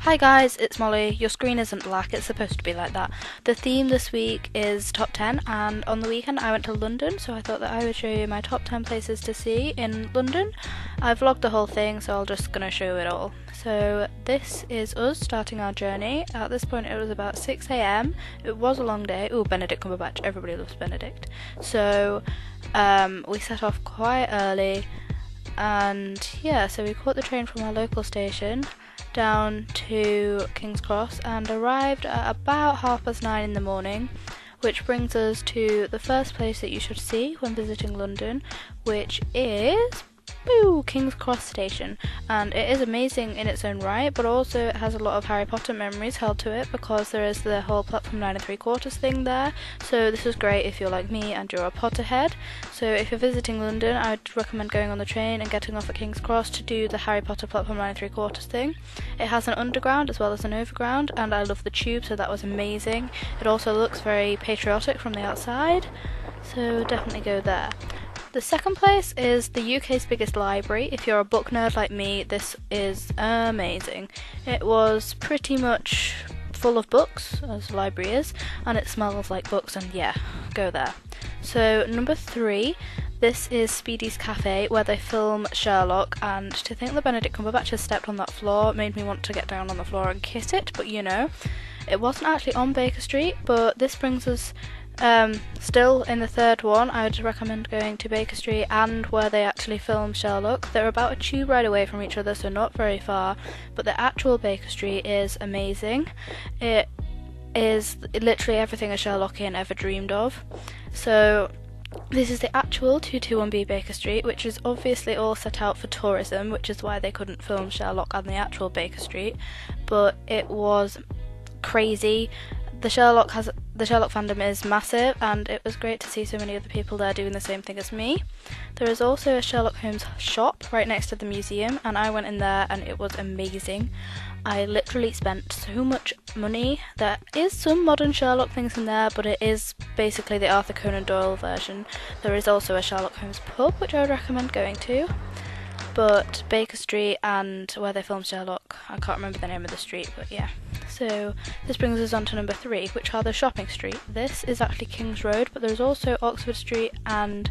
Hi guys, it's Molly. Your screen isn't black, it's supposed to be like that. The theme this week is top 10, and on the weekend I went to London, so I thought that I would show you my top 10 places to see in London. I vlogged the whole thing, so I'm just going to show it all. So this is us starting our journey. At this point it was about 6 a.m. It was a long day. Ooh, Benedict Cumberbatch, everybody loves Benedict. So we set off quite early, and yeah, so we caught the train from our local station down to King's Cross and arrived at about 9:30 in the morning, which brings us to the first place that you should see when visiting London, which is King's Cross Station. And it is amazing in its own right, but also it has a lot of Harry Potter memories held to it because there is the whole platform 9 3/4 thing there. So this is great if you're like me and you're a Potterhead. So if you're visiting London, I would recommend going on the train and getting off at King's Cross to do the Harry Potter platform 9 3/4 thing. It has an underground as well as an overground, and I love the tube, so that was amazing. It also looks very patriotic from the outside, so definitely go there. The second place is the UK's biggest library. If you're a book nerd like me, this is amazing. It was pretty much full of books, as a library is, and it smells like books, and yeah, go there. So number 3, this is Speedy's Cafe, where they film Sherlock, and to think that Benedict Cumberbatch has stepped on that floor made me want to get down on the floor and kiss it, but you know, it wasn't actually on Baker Street, but this brings us still in the third one. I would recommend going to Baker Street and where they actually film Sherlock. They're about a tube ride away from each other, so not very far, but the actual Baker Street is amazing. It is literally everything a Sherlockian ever dreamed of. So this is the actual 221B Baker Street, which is obviously all set out for tourism, which is why they couldn't film Sherlock on the actual Baker Street, but it was crazy. The Sherlock fandom is massive, and it was great to see so many other people there doing the same thing as me. There is also a Sherlock Holmes shop right next to the museum, and I went in there and it was amazing. I literally spent so much money. There is some modern Sherlock things in there, but it is basically the Arthur Conan Doyle version. There is also a Sherlock Holmes pub, which I would recommend going to. But Baker Street and where they filmed Sherlock, I can't remember the name of the street, but yeah. So this brings us on to number 3, which are the shopping street. This is actually King's Road, but there's also Oxford Street and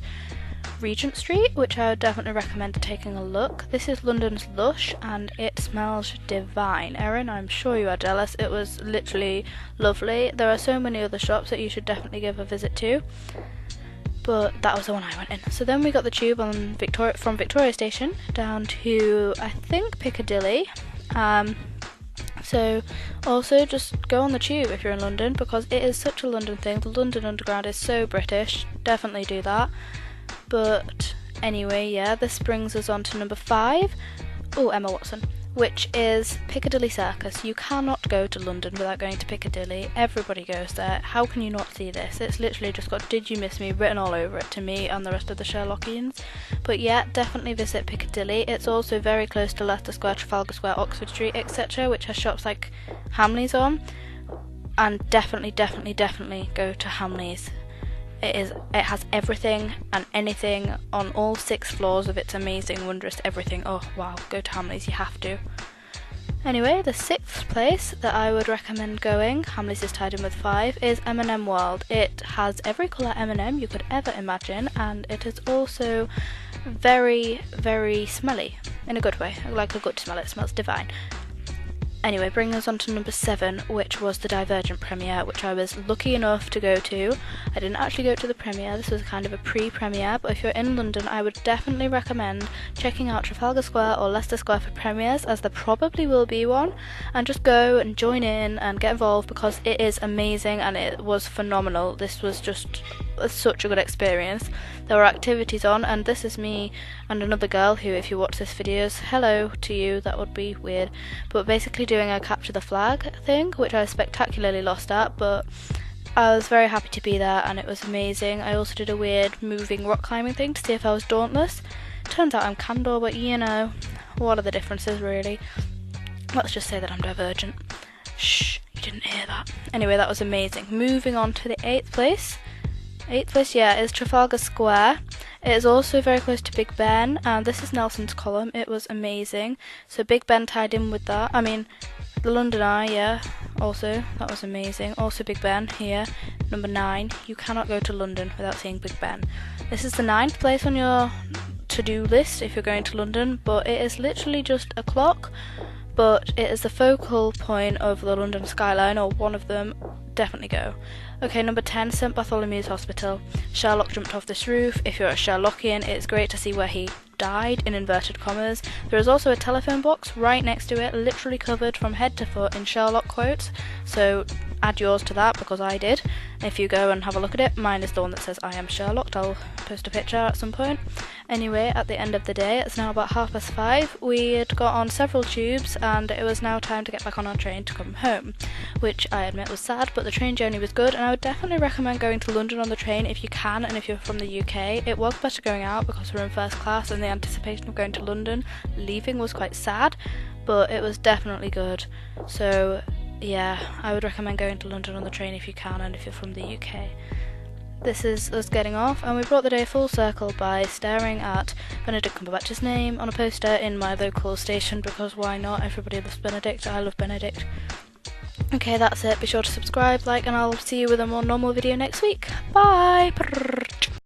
Regent Street, which I would definitely recommend taking a look. This is London's Lush, and it smells divine. Erin, I'm sure you are jealous. It was literally lovely. There are so many other shops that you should definitely give a visit to, but that was the one I went in. So then we got the tube on from Victoria Station down to, I think, Piccadilly. So also just go on the tube if you're in London, because it is such a London thing. The London Underground is so British, definitely do that. But anyway, yeah, this brings us on to number 5. Oh, Emma Watson, which is Piccadilly Circus. You cannot go to London without going to Piccadilly. Everybody goes there. How can you not see this? It's literally just got "Did you miss me" written all over it to me and the rest of the Sherlockians. But yeah, definitely visit Piccadilly. It's also very close to Leicester Square, Trafalgar Square, Oxford Street, etc., which has shops like Hamleys on. And definitely go to Hamleys. It has everything and anything on all 6 floors of its amazing, wondrous everything. Oh wow, go to Hamleys, you have to. Anyway, the 6th place that I would recommend going, Hamleys is tied in with 5, is M&M World. It has every colour M&M you could ever imagine, and it is also very, very smelly, in a good way, like a good smell. It smells divine. Anyway, bringing us on to number 7, which was the Divergent Premiere, which I was lucky enough to go to. I didn't actually go to the premiere, this was kind of a pre-premiere, but if you're in London, I would definitely recommend checking out Trafalgar Square or Leicester Square for premieres, as there probably will be one, and just go and join in and get involved, because it is amazing and it was phenomenal. This was just such a good experience. There were activities on, and this is me and another girl who, if you watch this video, hello to you, that would be weird, but basically doing a capture the flag thing, which I was spectacularly lost at, but I was very happy to be there and it was amazing. I also did a weird moving rock climbing thing to see if I was dauntless. Turns out I'm Candor, but you know, what are the differences really? Let's just say that I'm divergent. Shh, you didn't hear that. Anyway, that was amazing. Moving on to the 8th place. 8th place, yeah, is Trafalgar Square. It is also very close to Big Ben, and this is Nelson's column. It was amazing. So Big Ben tied in with that. I mean, The London Eye, yeah, also, that was amazing. Also Big Ben here, number 9. You cannot go to London without seeing Big Ben. This is the 9th place on your to-do list if you're going to London, but it is literally just a clock, but it is the focal point of the London skyline, or one of them. Definitely go. Okay, number 10, St Bartholomew's Hospital. Sherlock jumped off this roof. If you're a Sherlockian, it's great to see where he died, in inverted commas. There is also a telephone box right next to it, literally covered from head to foot in Sherlock quotes, so add yours to that because I did. If you go and have a look at it, mine is the one that says I am Sherlocked. I'll post a picture at some point. Anyway, at the end of the day, it's now about 5:30. We had got on several tubes and it was now time to get back on our train to come home, which I admit was sad, but the train journey was good, and I would definitely recommend going to London on the train if you can, and if you're from the UK. It was better going out because we're in first class, and the anticipation of going to London leaving was quite sad, but it was definitely good. So yeah, I would recommend going to London on the train if you can, and if you're from the UK. This is us getting off, and we brought the day full circle by staring at Benedict Cumberbatch's name on a poster in my local station, because why not? Everybody loves Benedict, I love Benedict. Okay, that's it. Be sure to subscribe, like, and I'll see you with a more normal video next week. Bye!